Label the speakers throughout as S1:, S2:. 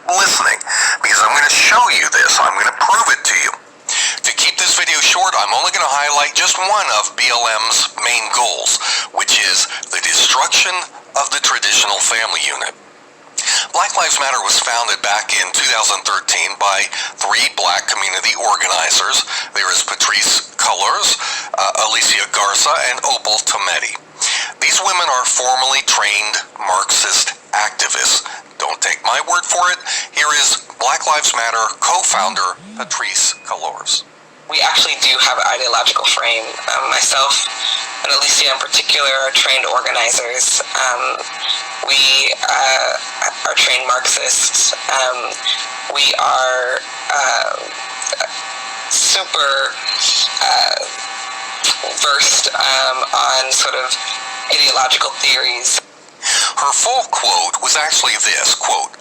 S1: listening, because I'm going to show you this. I'm going to prove it to you. To keep this video short, I'm only going to highlight just one of BLM's main goals, which is the destruction of the traditional family unit. Black Lives Matter was founded back in 2013 by 3 black community organizers. There is Patrisse Cullors, Alicia Garza, and Opal Tometi. These women are formally trained Marxist activists. Don't take my word for it. Here is Black Lives Matter co-founder Patrisse Cullors.
S2: We actually do have an ideological frame. Myself and Alicia in particular are trained organizers. We are trained Marxists. We are super versed on sort of ideological theories.
S1: Her full quote was actually this, quote,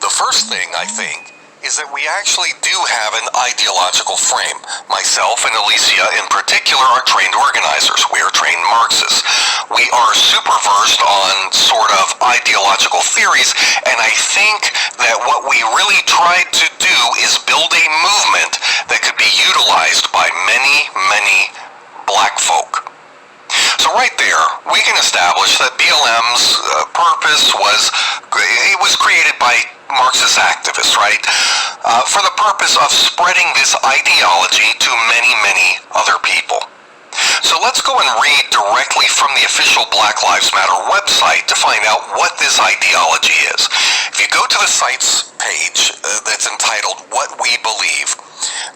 S1: "The first thing, I think, is that we actually do have an ideological frame. Myself and Alicia in particular are trained organizers. We are trained Marxists. We are super versed on sort of ideological theories, and I think that what we really tried to do is build a movement that could be utilized by many, many black folk." So right there, we can establish that BLM's purpose was created by Marxist activists, right? For the purpose of spreading this ideology to many, many other people. So let's go and read directly from the official Black Lives Matter website to find out what this ideology is. If you go to the site's page that's entitled What We Believe,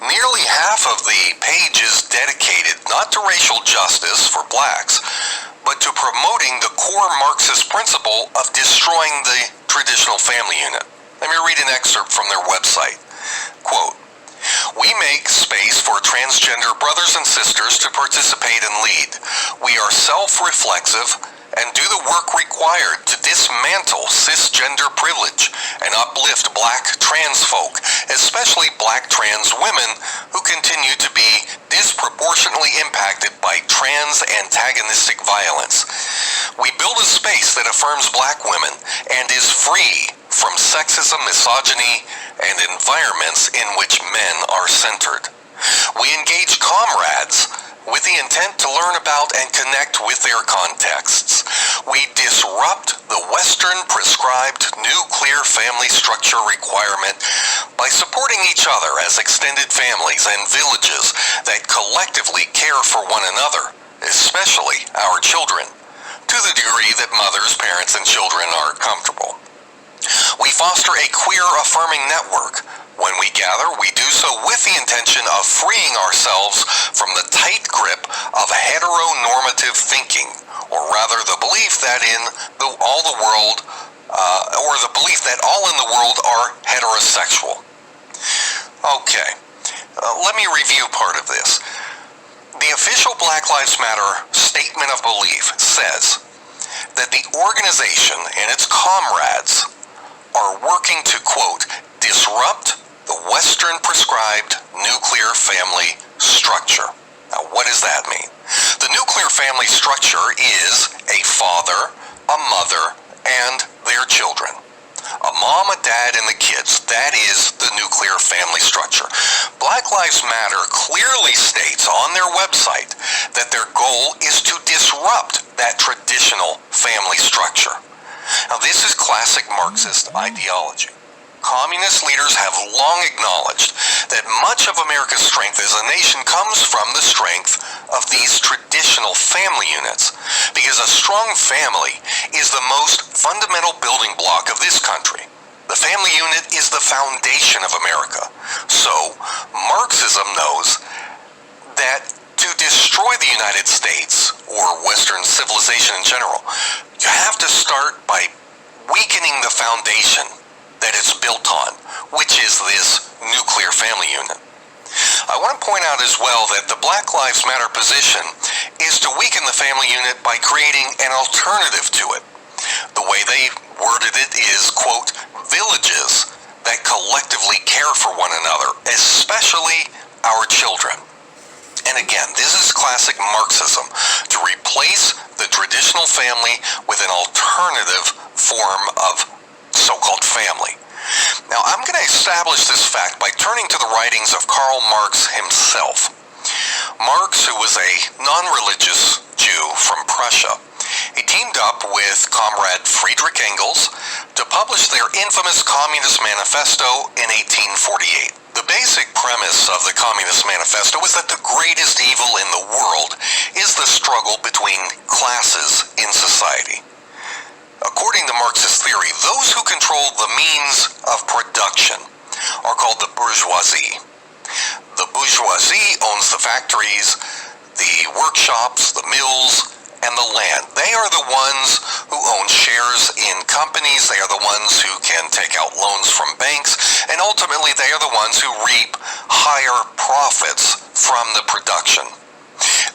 S1: nearly half of the page is dedicated not to racial justice for blacks, but to promoting the core Marxist principle of destroying the traditional family unit. Let me read an excerpt from their website. Quote, "We make space for transgender brothers and sisters to participate and lead. We are self-reflexive and do the work required to dismantle cisgender privilege and uplift black trans folk, especially black trans women who continue to be disproportionately impacted by trans antagonistic violence. We build a space that affirms black women and is free from sexism, misogyny, and environments in which men are centered. We engage comrades with the intent to learn about and connect with their contexts. We disrupt the Western prescribed nuclear family structure requirement by supporting each other as extended families and villages that collectively care for one another, especially our children, to the degree that mothers, parents, and children are comfortable. We foster a queer affirming network. When we gather, we do so with the intention of freeing ourselves from the tight grip of heteronormative thinking, or rather the belief that all in the world are heterosexual." Okay, let me review part of this. The official Black Lives Matter statement of belief says that the organization and its comrades are working to, quote, "disrupt the Western prescribed nuclear family structure." Now, what does that mean? The nuclear family structure is a father, a mother, and their children. A mom, a dad, and the kids. That is the nuclear family structure. Black Lives Matter clearly states on their website that their goal is to disrupt that traditional family structure. Now, this is classic Marxist ideology. Communist leaders have long acknowledged that much of America's strength as a nation comes from the strength of these traditional family units, because a strong family is the most fundamental building block of this country. The family unit is the foundation of America. So, Marxism knows that to destroy the United States, or Western civilization in general, you have to start by weakening the foundation that it's built on, which is this nuclear family unit. I want to point out as well that the Black Lives Matter position is to weaken the family unit by creating an alternative to it. The way they worded it is, quote, "villages that collectively care for one another, especially our children." And again, this is classic Marxism, to replace the traditional family with an alternative form of so-called family. Now, establish this fact by turning to the writings of Karl Marx himself. Marx, who was a non-religious Jew from Prussia, he teamed up with comrade Friedrich Engels to publish their infamous Communist Manifesto in 1848. The basic premise of the Communist Manifesto was that the greatest evil in the world is the struggle between classes in society. According to Marxist theory, those who control the means of production are called the bourgeoisie. The bourgeoisie owns the factories, the workshops, the mills, and the land. They are the ones who own shares in companies. They are the ones who can take out loans from banks. And ultimately, they are the ones who reap higher profits from the production.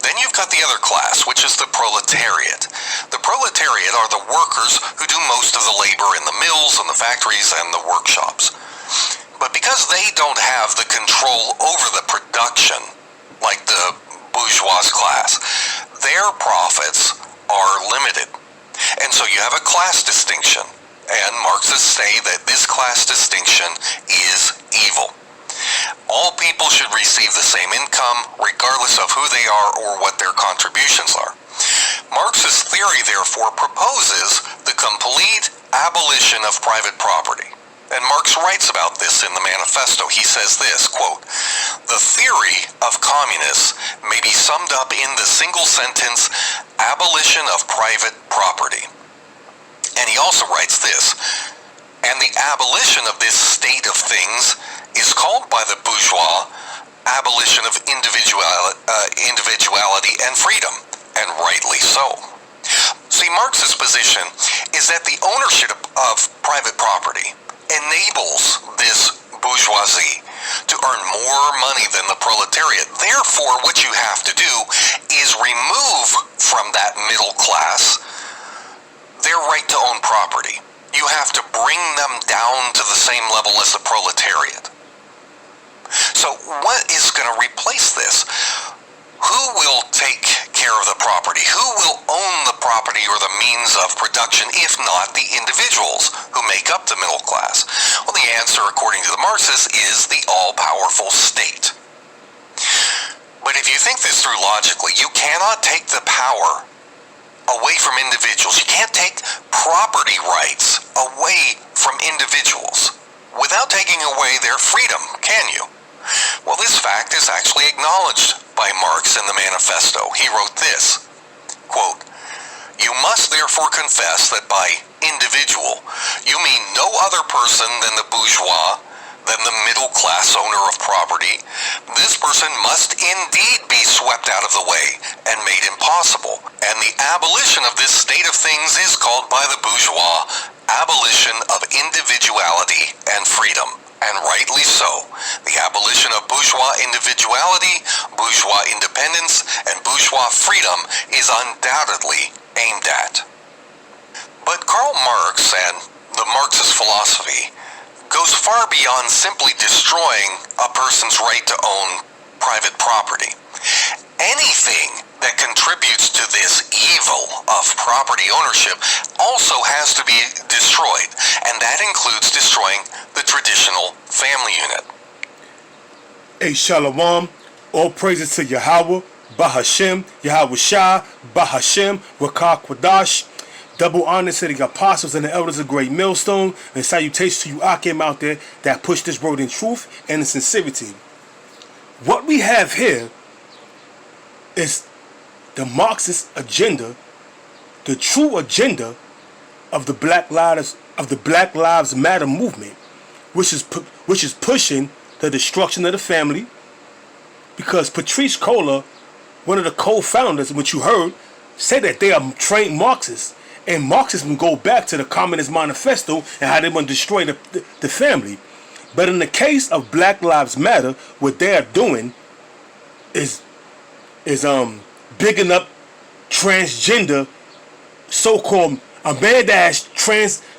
S1: Then you've got the other class, which is the proletariat. The proletariat are the workers who do most of the labor in the mills and the factories and the workshops. But because they don't have the control over the production, like the bourgeois class, their profits are limited. And so you have a class distinction. And Marxists say that this class distinction is evil. All people should receive the same income, regardless of who they are or what their contributions are. Marxist theory, therefore, proposes the complete abolition of private property. And Marx writes about this in the Manifesto. He says this, quote, "The theory of communists may be summed up in the single sentence, abolition of private property." And he also writes this, "And the abolition of this state of things is called by the bourgeois abolition of individuality and freedom, and rightly so." See, Marx's position is that the ownership of private property enables this bourgeoisie to earn more money than the proletariat. Therefore, what you have to do is remove from that middle class their right to own property. You have to bring them down to the same level as the proletariat. So what is going to replace this? Who will take care of the property? Who will own the property or the means of production, if not the individuals who make up the middle class? Well, the answer, according to the Marxists, is the all-powerful state. But if you think this through logically, you cannot take the power away from individuals. You can't take property rights away from individuals without taking away their freedom, can you? Well, this fact is actually acknowledged by Marx in the Manifesto. He wrote this, quote, "You must therefore confess that by individual, you mean no other person than the bourgeois, than the middle class owner of property. This person must indeed be swept out of the way and made impossible. And the abolition of this state of things is called by the bourgeois abolition of individuality and freedom. And rightly so. The abolition of bourgeois individuality, bourgeois independence, and bourgeois freedom is undoubtedly aimed at." But Karl Marx and the Marxist philosophy goes far beyond simply destroying a person's right to own private property. Anything that contributes to this evil of property ownership also has to be destroyed, and that includes destroying the traditional family unit.
S3: Hey, Shalom, all praises to Yahweh, Bahashem, Yahweh Shah, Bahashem, Rakah Kwadash. Double honor to the apostles and the elders of Great Millstone, and salutations to you Akim out there that push this word in truth and in sincerity. What we have here is the Marxist agenda, the true agenda of the Black Lives Matter movement, which is pushing the destruction of the family. Because Patrice Kohler, one of the co-founders, which you heard, said that they are trained Marxists. And Marxism go back to the Communist Manifesto and how they want to destroy the family. But in the case of Black Lives Matter, what they are doing is bigging up transgender, so-called a man that has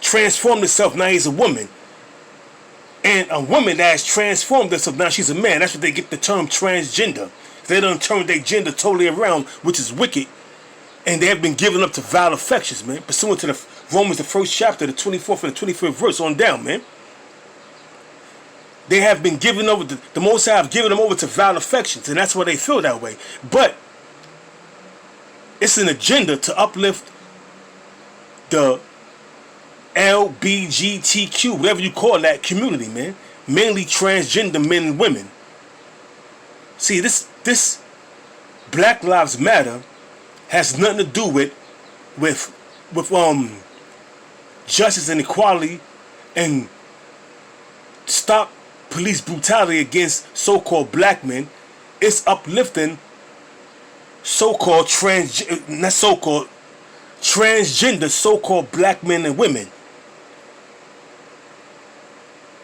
S3: transformed himself, now he's a woman. And a woman that has transformed herself, now she's a man. That's what they get the term transgender. They don't turn their gender totally around, which is wicked. And they have been given up to vile affections, man. Pursuant to the Romans, the 1st chapter, the 24th and the 25th verse on down, man. They have been given over, the Most High have given them over to vile affections, and that's why they feel that way. But it's an agenda to uplift the LBGTQ, whatever you call that community, man. Mainly transgender men and women. See, this Black Lives Matter has nothing to do with justice and equality and stop police brutality against so-called black men. It's uplifting so-called transgender so-called black men and women.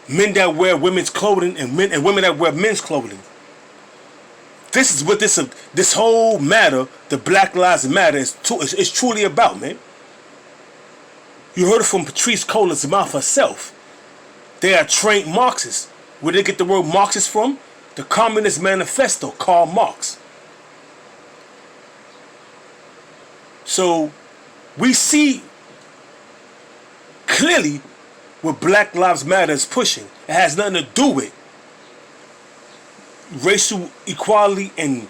S3: Men that wear women's clothing and women that wear men's clothing. This is what this whole matter, the Black Lives Matter, is truly about, man. You heard it from Patrice Cola's mouth herself. They are trained Marxists. Where they get the word Marxist from? The Communist Manifesto, Karl Marx. So we see clearly what Black Lives Matter is pushing. It has nothing to do with racial equality and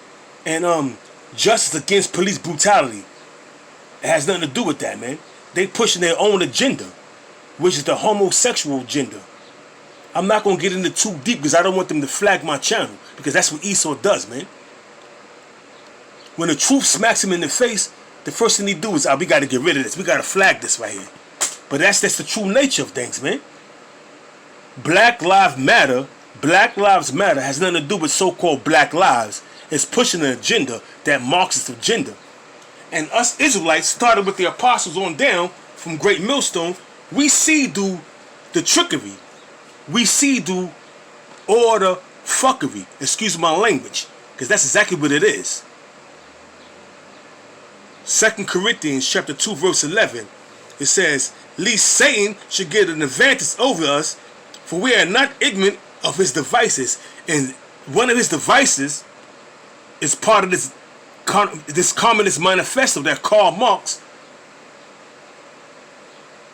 S3: justice against police brutality. It has nothing to do with that, man. They pushing their own agenda, which is the homosexual agenda. I'm not going to get into too deep because I don't want them to flag my channel, because that's what Esau does, man. When the truth smacks him in the face, the first thing he do is, we got to get rid of this. We got to flag this right here. But that's the true nature of things, man. Black Lives Matter has nothing to do with so-called black lives. It's pushing an agenda, that Marxist agenda. And us Israelites, started with the apostles on down from Great Millstone, we see do the trickery. We see do all the fuckery. Excuse my language, because that's exactly what it is. 2 Corinthians chapter 2 verse 11, it says, "Lest Satan should get an advantage over us, for we are not ignorant of his devices." And one of his devices is part of this Communist Manifesto that Karl Marx,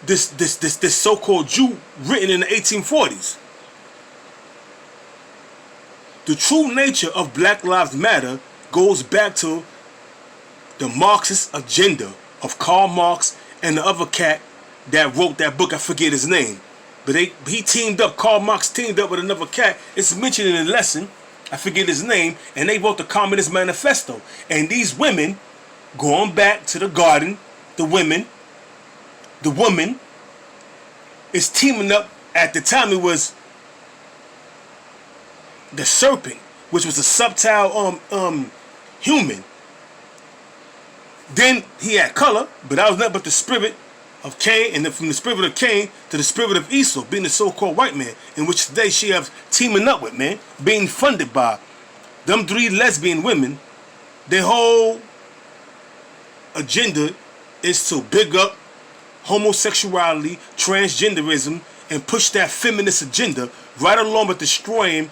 S3: this so-called Jew, written in the 1840s. The true nature of Black Lives Matter goes back to the Marxist agenda of Karl Marx and the other cat that wrote that book. I forget his name, but Karl Marx teamed up with another cat. It's mentioned in the lesson. I forget his name, and they wrote the Communist Manifesto. And these women, going back to the garden, the woman is teaming up. At the time, it was the serpent, which was a subtile human. Then he had color, but that was nothing but the spirit of Cain, and then from the spirit of Cain to the spirit of Esau, being the so-called white man, in which today she has teaming up with, man, being funded by them 3 lesbian women. Their whole agenda is to big up homosexuality, transgenderism, and push that feminist agenda right along with destroying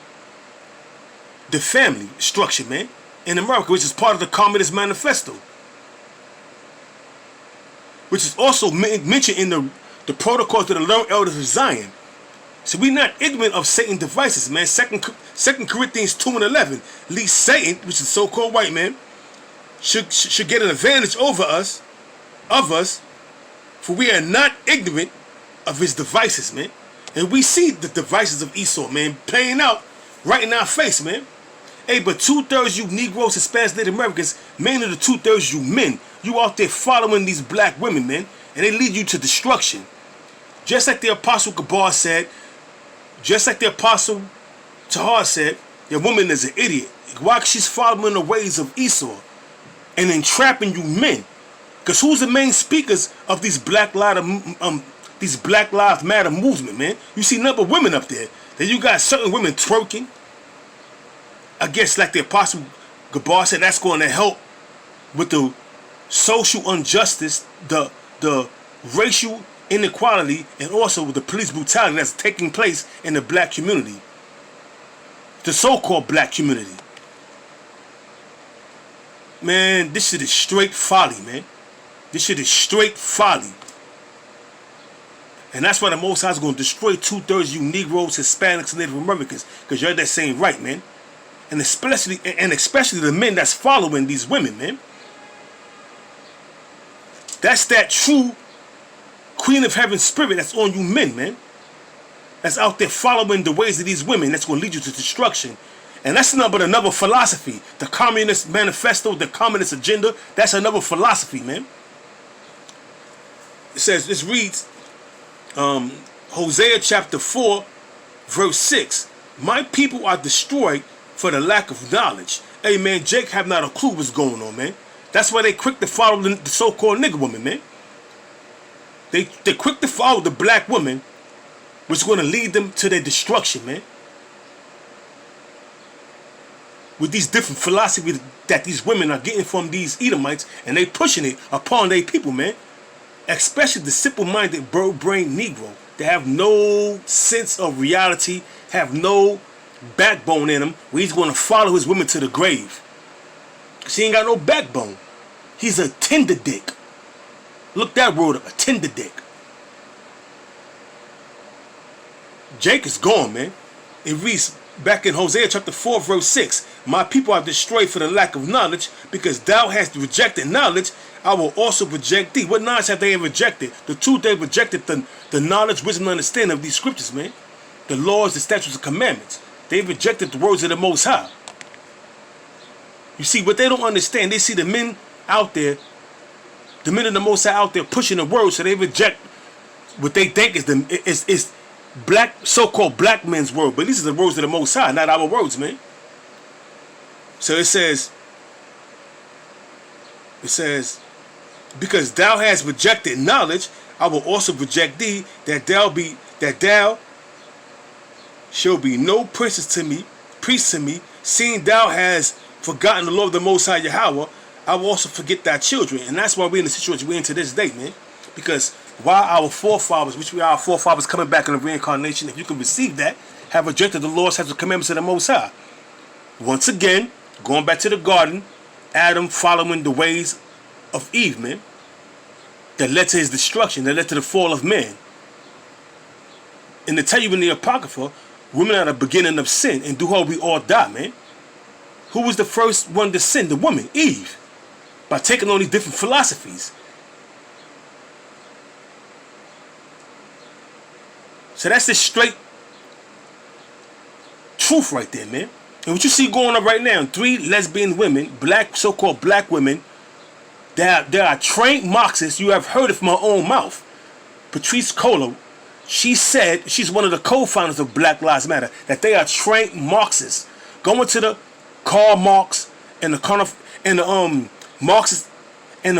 S3: the family structure, man, in America, which is part of the Communist Manifesto, which is also mentioned in the protocols of the learned elders of Zion. So we're not ignorant of Satan's devices, man. 2 Corinthians 2 and 11. Lest Satan, which is the so-called white man, should get an advantage over us, for we are not ignorant of his devices, man. And we see the devices of Esau, man, playing out right in our face, man. Hey, but 2/3 you Negroes, Hispanics, Native Americans, mainly the 2/3 you men, you out there following these black women, man, and they lead you to destruction. Just like the Apostle Gabar said, just like the Apostle Tahar said, the woman is an idiot. Why? She's following the ways of Esau and entrapping you men. Because who's the main speakers of these Black Lives Matter movement, man? You see number of women up there. Then you got certain women twerking. I guess like the Apostle Gabar said, that's going to help with the social injustice, the racial inequality, and also with the police brutality that's taking place in the black community. The so-called black community. Man, this shit is straight folly, man. This shit is straight folly. And that's why the Most High is going to destroy 2/3 of you Negroes, Hispanics, and Native Americans, because you're that same right, man. And especially the men that's following these women, man. That's that true Queen of Heaven spirit that's on you men, man. That's out there following the ways of these women. That's going to lead you to destruction. And that's nothing but another philosophy. The Communist Manifesto, the Communist Agenda, that's another philosophy, man. It says, this reads, Hosea chapter 4, verse 6. My people are destroyed for the lack of knowledge. Hey, man, Jake have not a clue what's going on, man. That's why they quick to follow the so-called nigger woman, man. They quick to follow the black woman, which is going to lead them to their destruction, man. With these different philosophies that these women are getting from these Edomites, and they pushing it upon their people, man. Especially the simple-minded, bird-brained Negro. They have no sense of reality, have no backbone in him, where he's going to follow his women to the grave. Because he ain't got no backbone. He's a tender dick. Look that word up, a tender dick. Jake is gone, man. It reads back in Hosea chapter 4, verse 6. My people are destroyed for the lack of knowledge, because thou hast rejected knowledge, I will also reject thee. What knowledge have they rejected? The truth, they rejected the knowledge, wisdom, and understanding of these scriptures, man. The laws, the statutes, and commandments. They rejected the words of the Most High. You see, what they don't understand, they see the men out there, the men of the Most High out there pushing the words, so they reject what they think is black, so-called black men's word. But these are the words of the Most High, not our words, man. So it says, because thou hast rejected knowledge, I will also reject thee, that thou shall be no priest to me, seeing thou hast forgotten the law of the Most High Yahweh, I will also forget thy children. And that's why we're in the situation we're in to this day, man. Because while our forefathers, which we are our forefathers coming back in the reincarnation, if you can receive that, have rejected the laws, have the commandments of the Most High. Once again, going back to the garden, Adam following the ways of Eve, man, that led to his destruction, that led to the fall of man. And to tell you in the Apocrypha, women are the beginning of sin, and through her we all die, man. Who was the first one to sin? The woman, Eve, by taking on these different philosophies. So that's the straight truth right there, man. And what you see going on right now, 3 lesbian women, black, so-called black women, there are trained Marxists. You have heard it from her own mouth. Patrice Colo, she said, she's one of the co-founders of Black Lives Matter, that they are trained Marxists. Going to the Karl Marx and the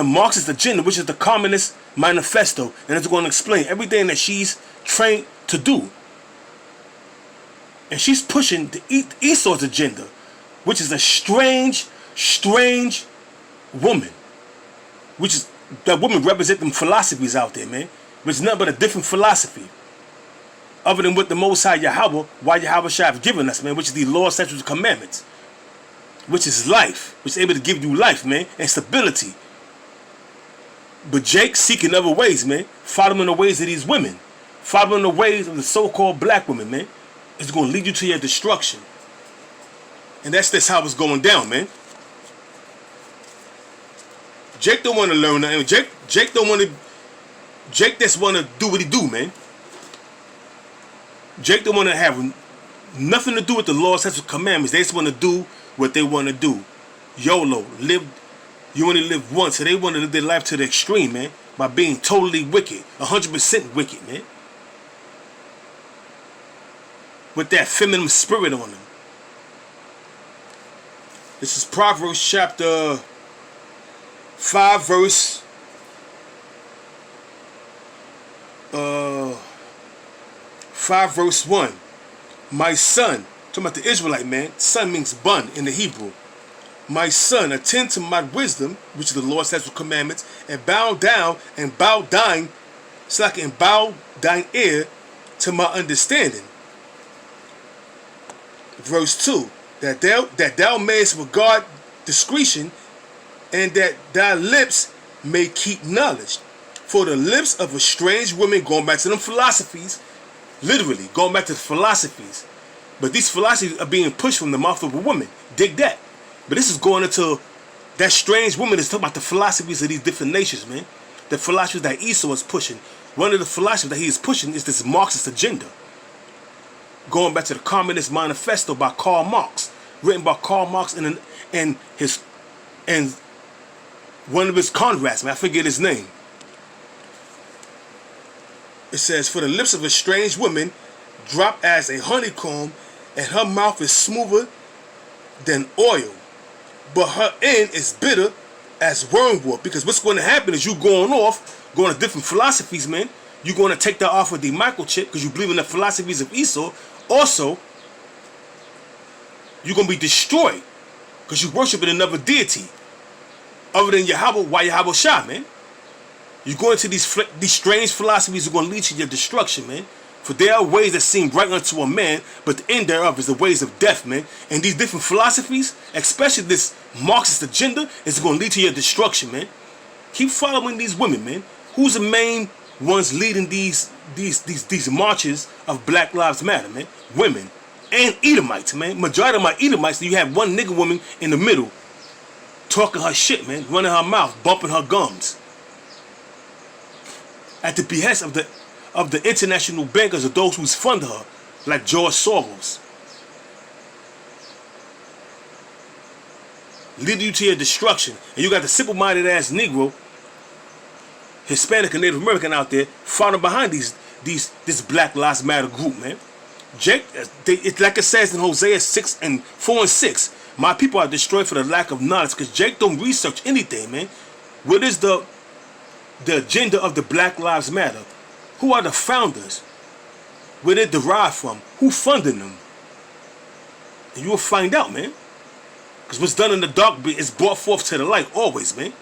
S3: Marxist agenda, which is the Communist Manifesto, and it's going to explain everything that she's trained to do. And she's pushing the Esau's agenda, which is a strange woman. Which is, that women represent them philosophies out there, man. Which is nothing but a different philosophy. Other than what the Most High Yahweh, why Yahweh Shai have given us, man, which is the law, statutes, and commandments. Which is life. Which is able to give you life, man, and stability. But Jake seeking other ways, man. Following the ways of these women. Following the ways of the so-called black women, man. It's going to lead you to your destruction. And that's how it's going down, man. Jake don't want to learn nothing. Jake don't want to. Jake just want to do what he do, man. Jake don't want to have nothing to do with the law, statutes, and commandments. They just want to do what they want to do. YOLO, you only live once, so they want to live their life to the extreme, man, by being totally wicked, 100% wicked, man, with that feminine spirit on them. This is Proverbs chapter 5, verse 1. My son, talking about the Israelite, man. Son means bun in the Hebrew. My son, attend to my wisdom, which is the Lord's statutes, commandments, and bow thine ear to my understanding. Verse 2, that thou mayest regard discretion, and that thy lips may keep knowledge. for the lips of a strange woman, going back to them philosophies, literally, going back to the philosophies. But these philosophies are being pushed from the mouth of a woman. Dig that. But this is going into that strange woman is talking about the philosophies of these different nations, man. The philosophies that Esau is pushing. One of the philosophies that he is pushing is this Marxist agenda. Going back to the Communist Manifesto by Karl Marx, written by Karl Marx and one of his comrades, man, I forget his name. It says, for the lips of a strange woman drop as a honeycomb, and her mouth is smoother than oil, but her end is bitter as wormwood. Because what's going to happen is you going to different philosophies, man. You're going to take that off of the microchip because you believe in the philosophies of Esau. Also, you're going to be destroyed because you worship another deity other than Yahweh, why Yahweh Shah, man. You're going to these strange philosophies are going to lead to your destruction, man. For there are ways that seem right unto a man, but the end thereof is the ways of death, man. And these different philosophies, especially this Marxist agenda, is going to lead to your destruction, man. Keep following these women, man. Who's the main ones leading these marches of Black Lives Matter, man? Women and Edomites, man. Majority of my Edomites, you have one nigga woman in the middle talking her shit, man, running her mouth, bumping her gums. At the behest of the international bankers or those who fund her, like George Soros. Leading you to your destruction. And you got the simple-minded ass Negro, Hispanic and Native American out there following behind this Black Lives Matter group, man. Jake, it's like it says in Hosea 4:6, my people are destroyed for the lack of knowledge, because Jake don't research anything, man. What is the agenda of the Black Lives Matter? Who are the founders? Where they derive from? Who funding them? And you will find out, man. Because what's done in the dark is brought forth to the light always, man.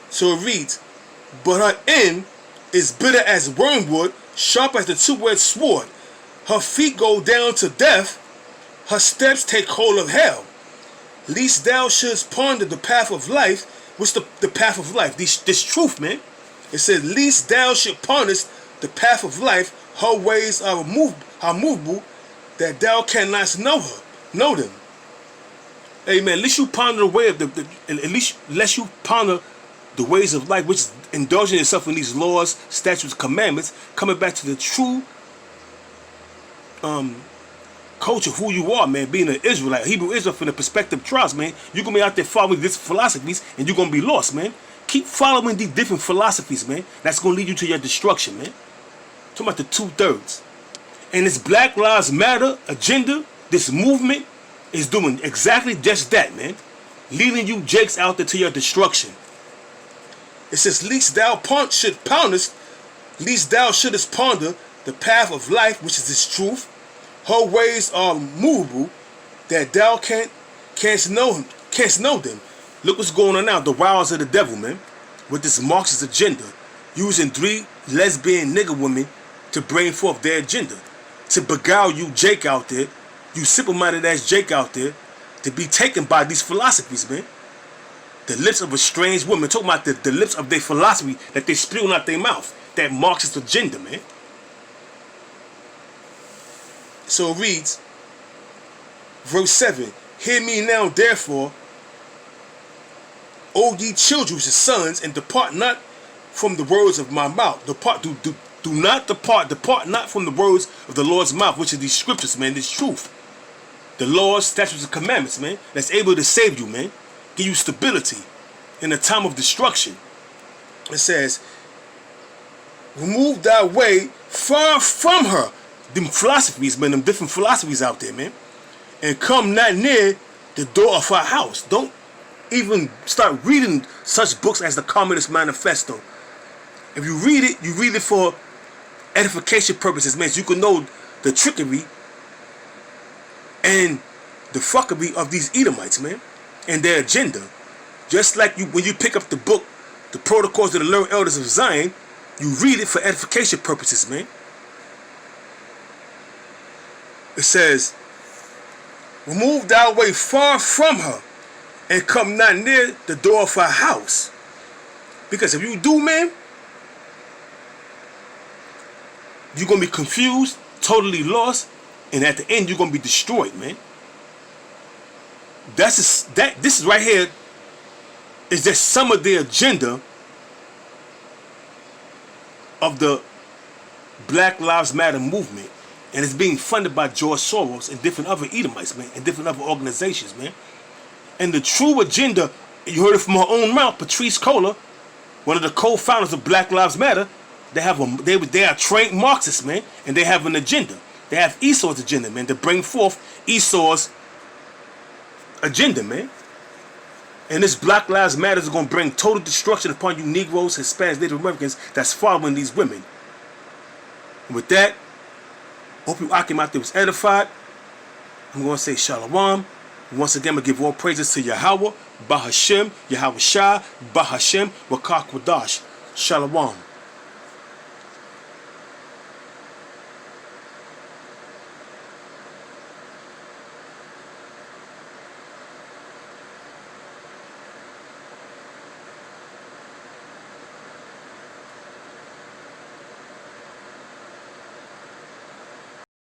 S3: So it reads, but her end is bitter as wormwood, sharp as the two-edged sword. Her feet go down to death, her steps take hold of hell. Least thou shouldst ponder the path of life. What's the path of life? This truth, man. It says, least thou should ponder the path of life. Her ways are movable, that thou cannot know them. Amen. At least you ponder the way of lest you ponder the ways of life, which is indulging yourself in these laws, statutes, commandments, coming back to the true culture, who you are, man, being an Israelite, Hebrew Israel from the perspective tribes, man. You're going to be out there following these philosophies and you're going to be lost, man. Keep following these different philosophies, man. That's going to lead you to your destruction, man. Talking about the 2/3. And this Black Lives Matter agenda, this movement, is doing exactly just that, man. Leading you jakes out there to your destruction. It says, least thou shouldest ponder the path of life, which is this truth. Her ways are movable, that thou canst know them. Look what's going on now, the wiles of the devil, man, with this Marxist agenda, using 3 lesbian nigger women to bring forth their agenda, to beguile you Jake out there, you simple-minded ass Jake out there, to be taken by these philosophies, man. The lips of a strange woman, talking about the lips of their philosophy that they spewing out their mouth, that Marxist agenda, man. So it reads, verse 7, hear me now, therefore, O ye children, which are sons, and depart not from the words of my mouth. Do not depart not from the words of the Lord's mouth, which are these scriptures, man, this truth. The laws, statutes, and commandments, man, that's able to save you, man. Give you stability in a time of destruction. It says, remove thy way far from her. Them philosophies, man, them different philosophies out there, man. And come not near the door of her house. Don't even start reading such books as the Communist Manifesto. If you read it for edification purposes, man, so you can know the trickery and the fuckery of these Edomites, man, and their agenda. Just like when you pick up the book, The Protocols of the Learned Elders of Zion, you read it for edification purposes, man. It says, remove thy way far from her, and come not near the door of her house. Because if you do, man, You're going to be confused, totally lost, and at the end, you're going to be destroyed, man. This is right here is just some of the agenda of the Black Lives Matter movement. And it's being funded by George Soros and different other Edomites, man, and different other organizations, man. And the true agenda, you heard it from her own mouth, Patrice Kohler, one of the co-founders of Black Lives Matter. They are trained Marxists, man, and they have an agenda. They have Esau's agenda, man, to bring forth Esau's agenda, man. And this Black Lives Matter is going to bring total destruction upon you Negroes, Hispanics, Native Americans that's following these women. And with that, hope you came out there was edified. I'm going to say Shalom. Once again, I'm going to give all praises to Yahweh, Bahashem, Yahweh Shah, Bahashem, Wakak Wadash. Shalom.